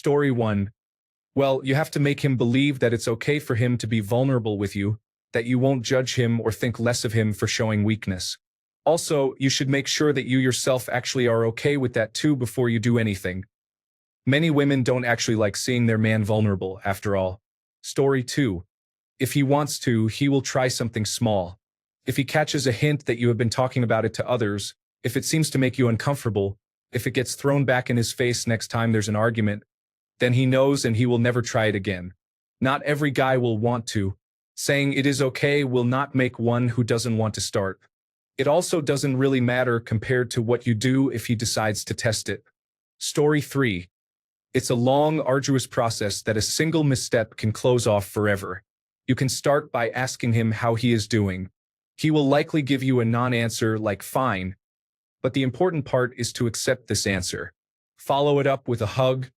Story 1. Well, you have to make him believe that it's okay for him to be vulnerable with you, that you won't judge him or think less of him for showing weakness. Also, you should make sure that you yourself actually are okay with that too before you do anything. Many women don't actually like seeing their man vulnerable, after all. Story 2. If he wants to, he will try something small. If he catches a hint that you have been talking about it to others, if it seems to make you uncomfortable, if it gets thrown back in his face next time there's an argument, then he knows and he will never try it again. Not every guy will want to. Saying it is okay will not make one who doesn't want to start. It also doesn't really matter compared to what you do if he decides to test it. Story 3. It's a long, arduous process that a single misstep can close off forever. You can start by asking him how he is doing. He will likely give you a non-answer like fine, but the important part is to accept this answer. Follow it up with a hug,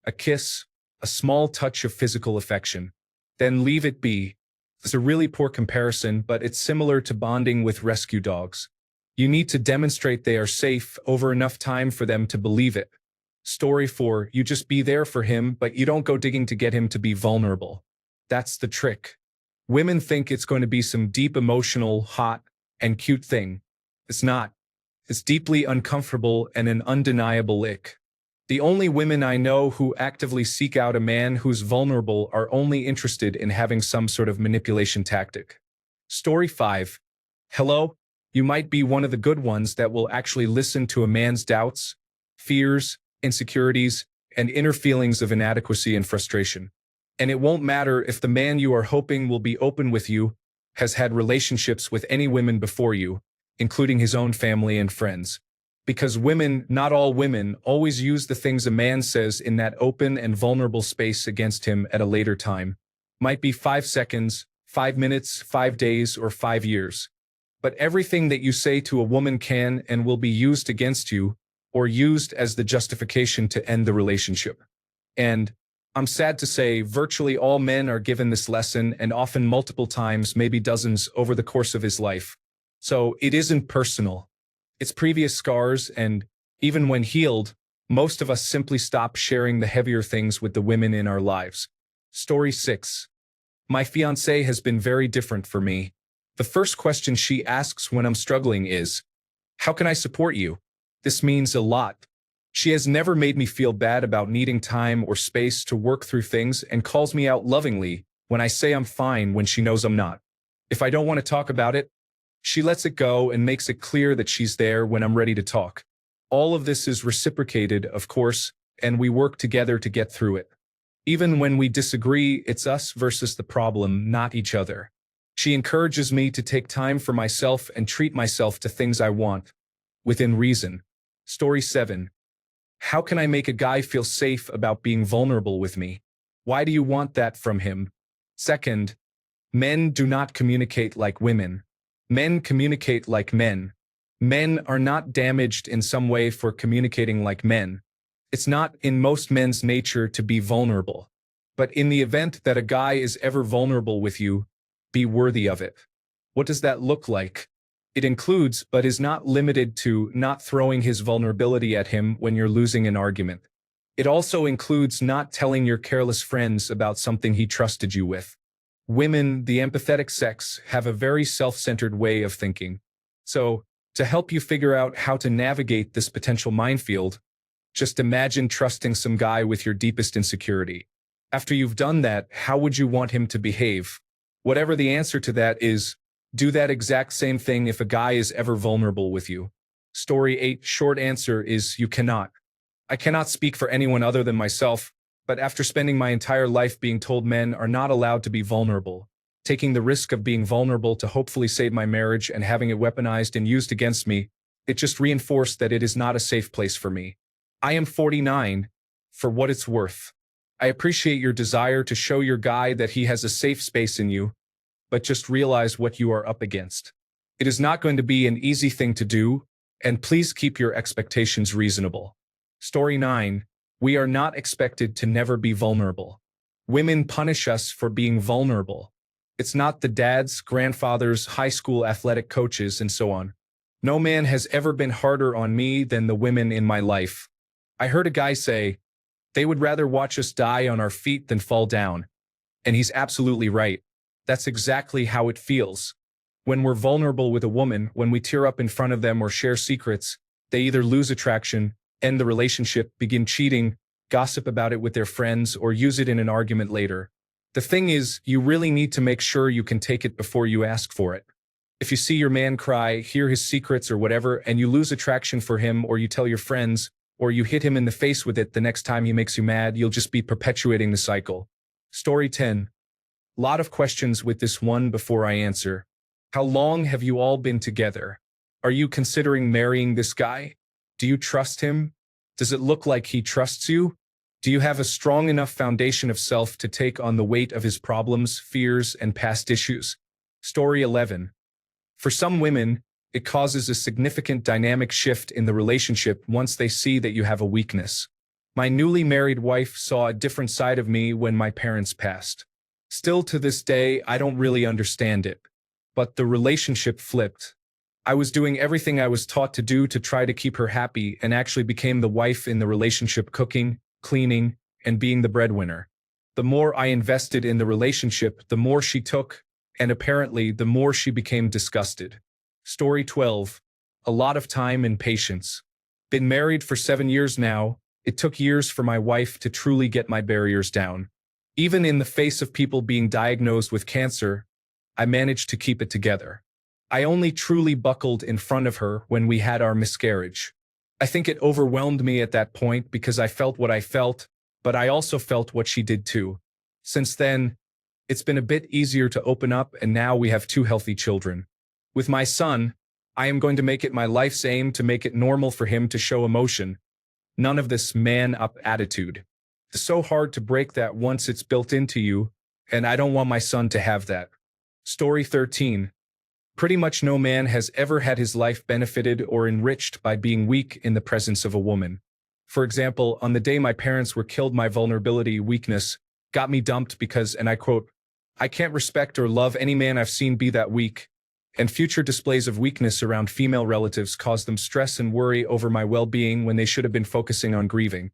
a kiss, a small touch of physical affection. Then leave it be. It's a really poor comparison, but it's similar to bonding with rescue dogs. You need to demonstrate they are safe over enough time for them to believe it. Story 4. You just be there for him, but you don't go digging to get him to be vulnerable. That's the trick. Women think it's going to be some deep emotional, hot, and cute thing. It's not. It's deeply uncomfortable and an undeniable ick. The only women I know who actively seek out a man who's vulnerable are only interested in having some sort of manipulation tactic. Story 5. Hello? You might be one of the good ones that will actually listen to a man's doubts, fears, insecurities, and inner feelings of inadequacy and frustration. And it won't matter if the man you are hoping will be open with you has had relationships with any women before you, including his own family and friends. Because women, not all women, always use the things a man says in that open and vulnerable space against him at a later time. Might be 5 seconds, 5 minutes, 5 days, or 5 years. But everything that you say to a woman can and will be used against you, or used as the justification to end the relationship. And, I'm sad to say, virtually all men are given this lesson, and often multiple times, maybe dozens, over the course of his life. So it isn't personal. It's previous scars, and even when healed, most of us simply stop sharing the heavier things with the women in our lives. Story 6. My fiancée has been very different for me. The first question she asks when I'm struggling is, how can I support you? This means a lot. She has never made me feel bad about needing time or space to work through things and calls me out lovingly when I say I'm fine when she knows I'm not. If I don't want to talk about it, she lets it go and makes it clear that she's there when I'm ready to talk. All of this is reciprocated, of course, and we work together to get through it. Even when we disagree, it's us versus the problem, not each other. She encourages me to take time for myself and treat myself to things I want, within reason. Story 7. How can I make a guy feel safe about being vulnerable with me? Why do you want that from him? Second, men do not communicate like women. Men communicate like men. Men are not damaged in some way for communicating like men. It's not in most men's nature to be vulnerable. But in the event that a guy is ever vulnerable with you, be worthy of it. What does that look like? It includes, but is not limited to, not throwing his vulnerability at him when you're losing an argument. It also includes not telling your careless friends about something he trusted you with. Women, the empathetic sex, have a very self-centered way of thinking. So, to help you figure out how to navigate this potential minefield, just imagine trusting some guy with your deepest insecurity. After you've done that, how would you want him to behave? Whatever the answer to that is, do that exact same thing if a guy is ever vulnerable with you. Story 8. Short answer is you cannot. I cannot speak for anyone other than myself, but after spending my entire life being told men are not allowed to be vulnerable, taking the risk of being vulnerable to hopefully save my marriage and having it weaponized and used against me, it just reinforced that it is not a safe place for me. I am 49, for what it's worth. I appreciate your desire to show your guy that he has a safe space in you, but just realize what you are up against. It is not going to be an easy thing to do, and please keep your expectations reasonable. Story 9. We are not expected to never be vulnerable. Women punish us for being vulnerable. It's not the dads, grandfathers, high school athletic coaches, and so on. No man has ever been harder on me than the women in my life. I heard a guy say, They would rather watch us die on our feet than fall down. And he's absolutely right. That's exactly how it feels. When we're vulnerable with a woman, when we tear up in front of them or share secrets, they either lose attraction, end the relationship, begin cheating, gossip about it with their friends, or use it in an argument later. The thing is, you really need to make sure you can take it before you ask for it. If you see your man cry, hear his secrets or whatever, and you lose attraction for him, or you tell your friends, or you hit him in the face with it the next time he makes you mad, you'll just be perpetuating the cycle. Story 10. Lot of questions with this one before I answer. How long have you all been together? Are you considering marrying this guy? Do you trust him? Does it look like he trusts you? Do you have a strong enough foundation of self to take on the weight of his problems, fears, and past issues? Story 11. For some women, it causes a significant dynamic shift in the relationship once they see that you have a weakness. My newly married wife saw a different side of me when my parents passed. Still to this day, I don't really understand it. But the relationship flipped. I was doing everything I was taught to do to try to keep her happy and actually became the wife in the relationship, cooking, cleaning, and being the breadwinner. The more I invested in the relationship, the more she took, and apparently the more she became disgusted. Story 12. A lot of time and patience. Been married for 7 years now. It took years for my wife to truly get my barriers down. Even in the face of people being diagnosed with cancer, I managed to keep it together. I only truly buckled in front of her when we had our miscarriage. I think it overwhelmed me at that point because I felt what I felt, but I also felt what she did too. Since then, it's been a bit easier to open up, and now we have 2 healthy children. With my son, I am going to make it my life's aim to make it normal for him to show emotion. None of this man-up attitude. It's so hard to break that once it's built into you, and I don't want my son to have that. Story 13. Pretty much no man has ever had his life benefited or enriched by being weak in the presence of a woman. For example, on the day my parents were killed, my vulnerability, weakness, got me dumped because, and I quote, I can't respect or love any man I've seen be that weak, and future displays of weakness around female relatives caused them stress and worry over my well-being when they should have been focusing on grieving.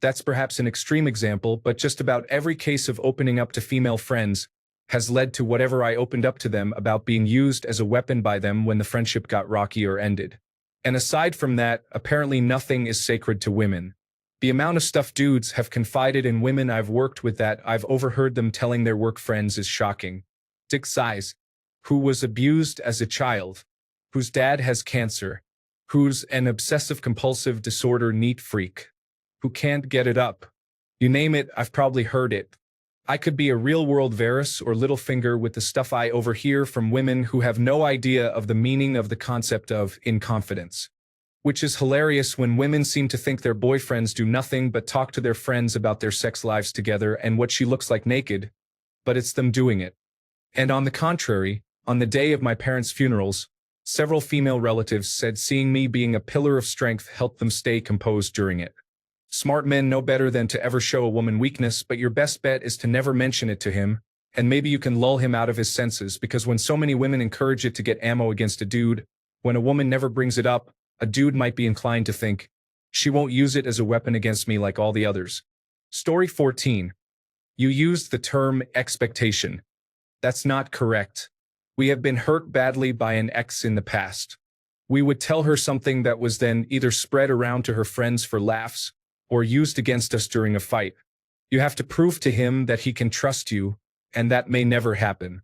That's perhaps an extreme example, but just about every case of opening up to female friends has led to whatever I opened up to them about being used as a weapon by them when the friendship got rocky or ended. And aside from that, apparently nothing is sacred to women. The amount of stuff dudes have confided in women I've worked with that I've overheard them telling their work friends is shocking. Dick size, who was abused as a child, whose dad has cancer, who's an obsessive-compulsive disorder neat freak, who can't get it up. You name it, I've probably heard it. I could be a real-world Varys or Littlefinger with the stuff I overhear from women who have no idea of the meaning of the concept of in confidence. Which is hilarious when women seem to think their boyfriends do nothing but talk to their friends about their sex lives together and what she looks like naked, but it's them doing it. And on the contrary, on the day of my parents' funerals, several female relatives said seeing me being a pillar of strength helped them stay composed during it. Smart men know better than to ever show a woman weakness, but your best bet is to never mention it to him, and maybe you can lull him out of his senses, because when so many women encourage it to get ammo against a dude, when a woman never brings it up, a dude might be inclined to think, she won't use it as a weapon against me like all the others. Story 14. You used the term expectation. That's not correct. We have been hurt badly by an ex in the past. We would tell her something that was then either spread around to her friends for laughs, or used against us during a fight. You have to prove to him that he can trust you, and that may never happen.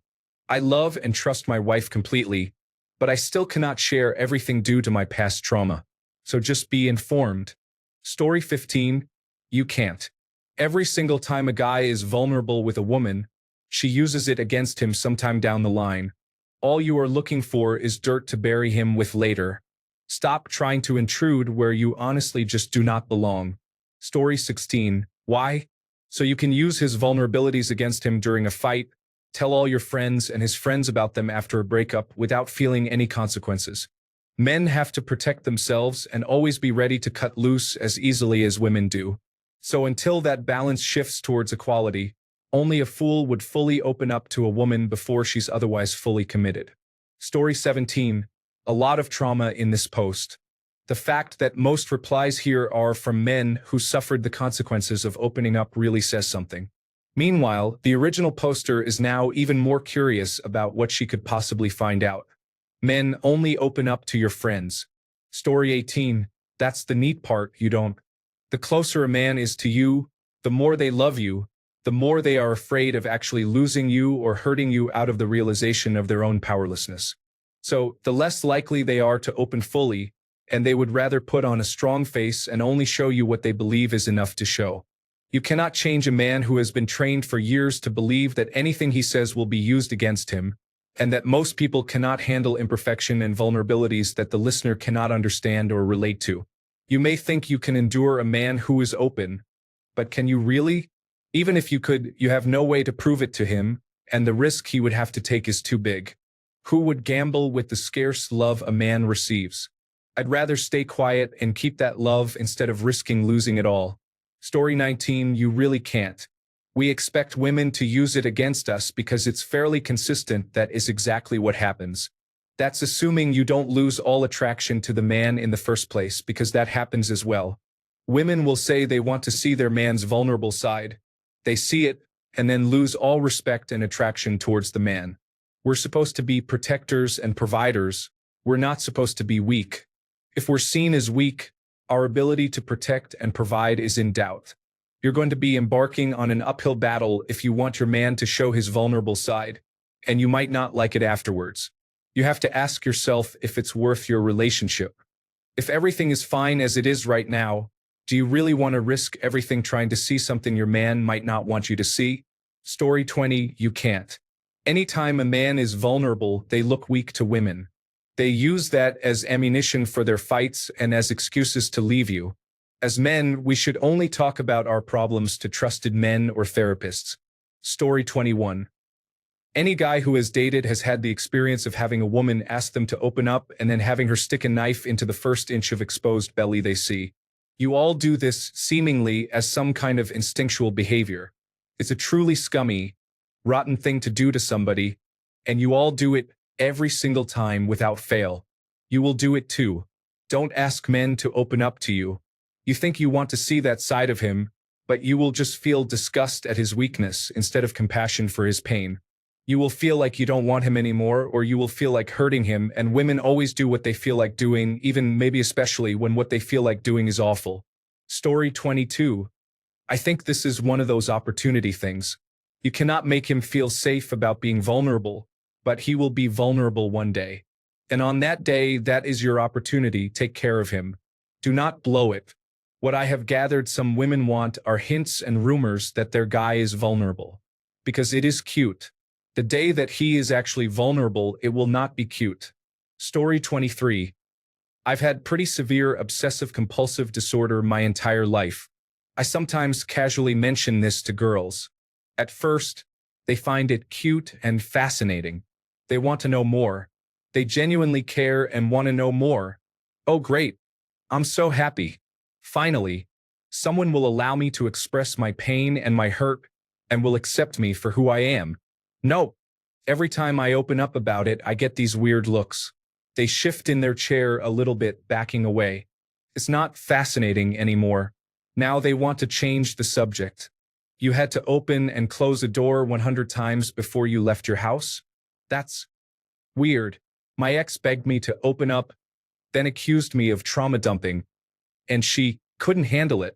I love and trust my wife completely, but I still cannot share everything due to my past trauma. So just be informed. Story 15. You can't. Every single time a guy is vulnerable with a woman, she uses it against him sometime down the line. All you are looking for is dirt to bury him with later. Stop trying to intrude where you honestly just do not belong. Story 16. Why? So you can use his vulnerabilities against him during a fight, tell all your friends and his friends about them after a breakup without feeling any consequences. Men have to protect themselves and always be ready to cut loose as easily as women do. So until that balance shifts towards equality, only a fool would fully open up to a woman before she's otherwise fully committed. Story 17. A lot of trauma in this post. The fact that most replies here are from men who suffered the consequences of opening up really says something. Meanwhile, the original poster is now even more curious about what she could possibly find out. Men only open up to your friends. Story 18. That's the neat part, you don't. The closer a man is to you, the more they love you, the more they are afraid of actually losing you or hurting you out of the realization of their own powerlessness. So, the less likely they are to open fully, and they would rather put on a strong face and only show you what they believe is enough to show. You cannot change a man who has been trained for years to believe that anything he says will be used against him, and that most people cannot handle imperfection and vulnerabilities that the listener cannot understand or relate to. You may think you can endure a man who is open, but can you really? Even if you could, you have no way to prove it to him, and the risk he would have to take is too big. Who would gamble with the scarce love a man receives? I'd rather stay quiet and keep that love instead of risking losing it all. Story 19. You really can't. We expect women to use it against us because it's fairly consistent that is exactly what happens. That's assuming you don't lose all attraction to the man in the first place, because that happens as well. Women will say they want to see their man's vulnerable side. They see it, and then lose all respect and attraction towards the man. We're supposed to be protectors and providers. We're not supposed to be weak. If we're seen as weak, our ability to protect and provide is in doubt. You're going to be embarking on an uphill battle if you want your man to show his vulnerable side, and you might not like it afterwards. You have to ask yourself if it's worth your relationship. If everything is fine as it is right now, do you really want to risk everything trying to see something your man might not want you to see? Story 20. You can't. Anytime a man is vulnerable, they look weak to women. They use that as ammunition for their fights and as excuses to leave you. As men, we should only talk about our problems to trusted men or therapists. Story 21. Any guy who has dated has had the experience of having a woman ask them to open up and then having her stick a knife into the first inch of exposed belly they see. You all do this, seemingly, as some kind of instinctual behavior. It's a truly scummy, rotten thing to do to somebody, and you all do it every single time without fail. You will do it too. Don't ask men to open up to you. You think you want to see that side of him, but you will just feel disgust at his weakness instead of compassion for his pain. You will feel like you don't want him anymore, or you will feel like hurting him, and women always do what they feel like doing, even maybe especially when what they feel like doing is awful. Story 22. I think this is one of those opportunity things. You cannot make him feel safe about being vulnerable, but he will be vulnerable one day. And on that day, that is your opportunity. Take care of him. Do not blow it. What I have gathered some women want are hints and rumors that their guy is vulnerable. Because it is cute. The day that he is actually vulnerable, it will not be cute. Story 23. I've had pretty severe obsessive-compulsive disorder my entire life. I sometimes casually mention this to girls. At first, they find it cute and fascinating. They want to know more. They genuinely care and want to know more. Oh, great. I'm so happy. Finally, someone will allow me to express my pain and my hurt and will accept me for who I am. No. Every time I open up about it, I get these weird looks. They shift in their chair a little bit, backing away. It's not fascinating anymore. Now they want to change the subject. You had to open and close a door 100 times before you left your house? That's weird. My ex begged me to open up, then accused me of trauma dumping, and she couldn't handle it.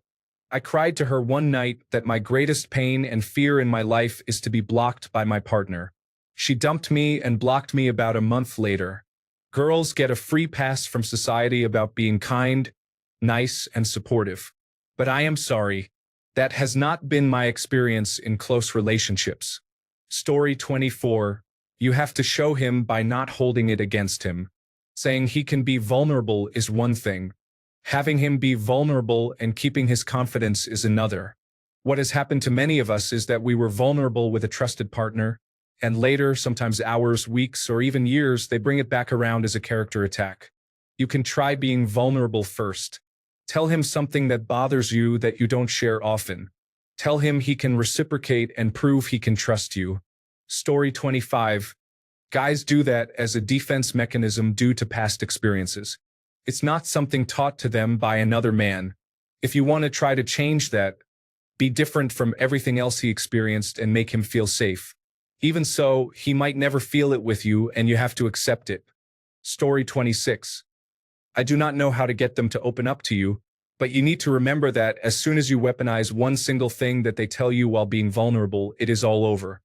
I cried to her one night that my greatest pain and fear in my life is to be blocked by my partner. She dumped me and blocked me about a month later. Girls get a free pass from society about being kind, nice, and supportive. But I am sorry. That has not been my experience in close relationships. Story 24. You have to show him by not holding it against him. Saying he can be vulnerable is one thing. Having him be vulnerable and keeping his confidence is another. What has happened to many of us is that we were vulnerable with a trusted partner, and later, sometimes hours, weeks, or even years, they bring it back around as a character attack. You can try being vulnerable first. Tell him something that bothers you that you don't share often. Tell him he can reciprocate and prove he can trust you. Story 25. Guys do that as a defense mechanism due to past experiences. It's not something taught to them by another man. If you want to try to change that, be different from everything else he experienced and make him feel safe. Even so, he might never feel it with you and you have to accept it. Story 26. I do not know how to get them to open up to you, but you need to remember that as soon as you weaponize one single thing that they tell you while being vulnerable, it is all over.